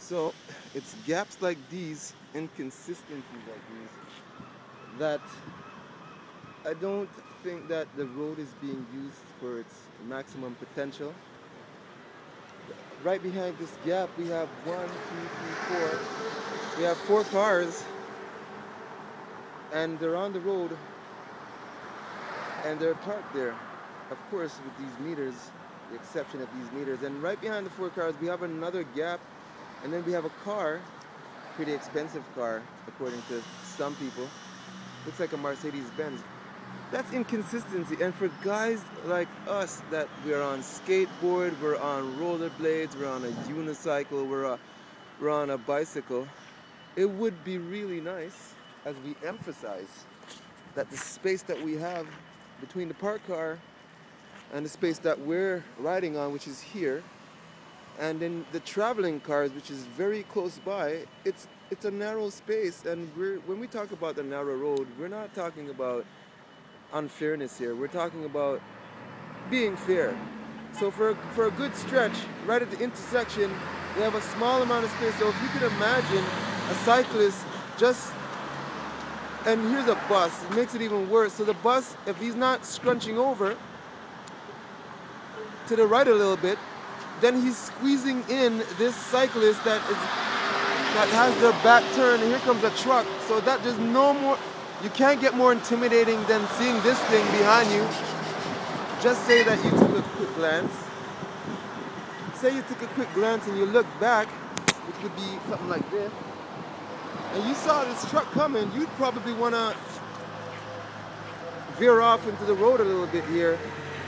So it's gaps like these, inconsistencies like these, that I don't think that the road is being used for its maximum potential. Right behind this gap, we have 1, 2, 3, 4. We have 4 cars, and they're on the road, and they're parked there. Of course, with these meters, the exception of these meters. And right behind the 4 cars, we have another gap, and then we have a car, pretty expensive car, according to some people. Looks like a Mercedes-Benz. That's inconsistency. And for guys like us that we're on skateboard, we're on rollerblades, we're on a unicycle, we're on a bicycle, it would be really nice, as we emphasize, that the space that we have between the parked car and the space that we're riding on, which is here, and then the traveling cars, which is very close by, it's a narrow space. And when we talk about the narrow road, we're not talking about unfairness here. We're talking about being fair. So for a good stretch, right at the intersection, we have a small amount of space. So if you could imagine a cyclist just, and here's a bus, it makes it even worse. So the bus, if he's not scrunching over to the right a little bit, then he's squeezing in this cyclist that has their back turned, and here comes a truck. So that there's no more, you can't get more intimidating than seeing this thing behind you. Just say that you took a quick glance. Say you took a quick glance and you look back, which would be something like this, and you saw this truck coming, you'd probably want to veer off into the road a little bit here.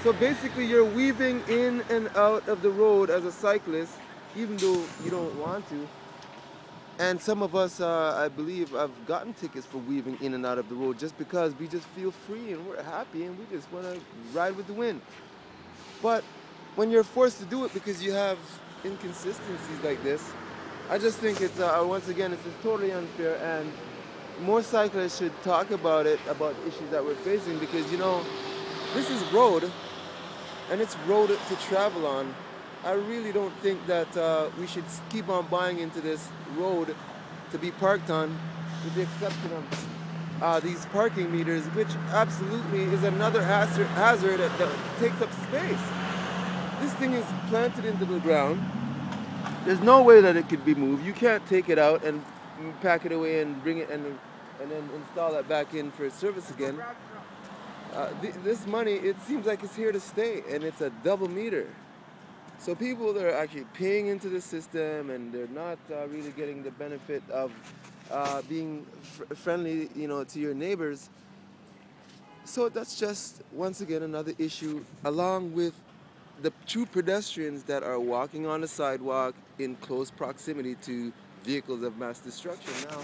So basically you're weaving in and out of the road as a cyclist, even though you don't want to. And some of us, I believe, have gotten tickets for weaving in and out of the road just because we just feel free and we're happy and we just want to ride with the wind. But when you're forced to do it because you have inconsistencies like this, I just think it's, once again, it's just totally unfair, and more cyclists should talk about it, about the issues that we're facing, because, you know, this is road, and it's road to travel on. I really don't think that we should keep on buying into this road to be parked on, with the exception of these parking meters, which absolutely is another hazard that takes up space. This thing is planted into the ground. There's no way that it could be moved. You can't take it out and pack it away and bring it and then install it back in for service again. This money, it seems like it's here to stay, and it's a double meter. So people that are actually paying into the system, and they're not really getting the benefit of being friendly, you know, to your neighbors. So that's just, once again, another issue, along with the true pedestrians that are walking on the sidewalk in close proximity to vehicles of mass destruction. Now,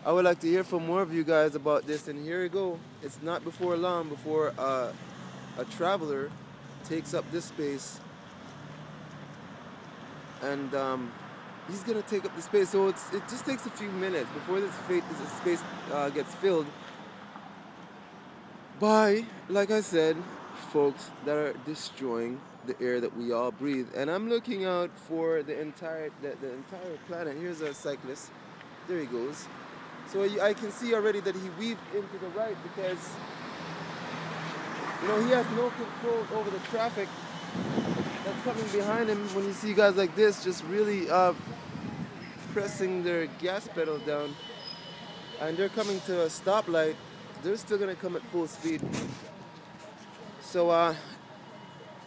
I would like to hear from more of you guys about this, and here you go. It's not before long before a traveler takes up this space, and he's gonna take up the space. So it just takes a few minutes before this space gets filled by, like I said, folks that are destroying the air that we all breathe. And I'm looking out for the entire planet. Here's a cyclist. There he goes. So I can see already that he weaved into the right because, you know, he has no control over the traffic that's coming behind him. When you see guys like this just really pressing their gas pedal down, and they're coming to a stoplight, they're still gonna come at full speed. So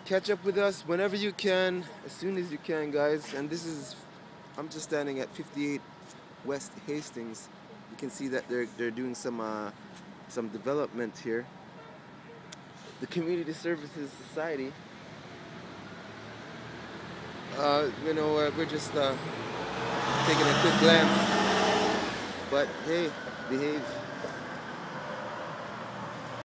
catch up with us whenever you can, as soon as you can, guys. And this is, I'm just standing at 58 West Hastings. You can see that they're doing some development here. The Community Services Society. You know, we're just taking a quick glance. But hey, behave.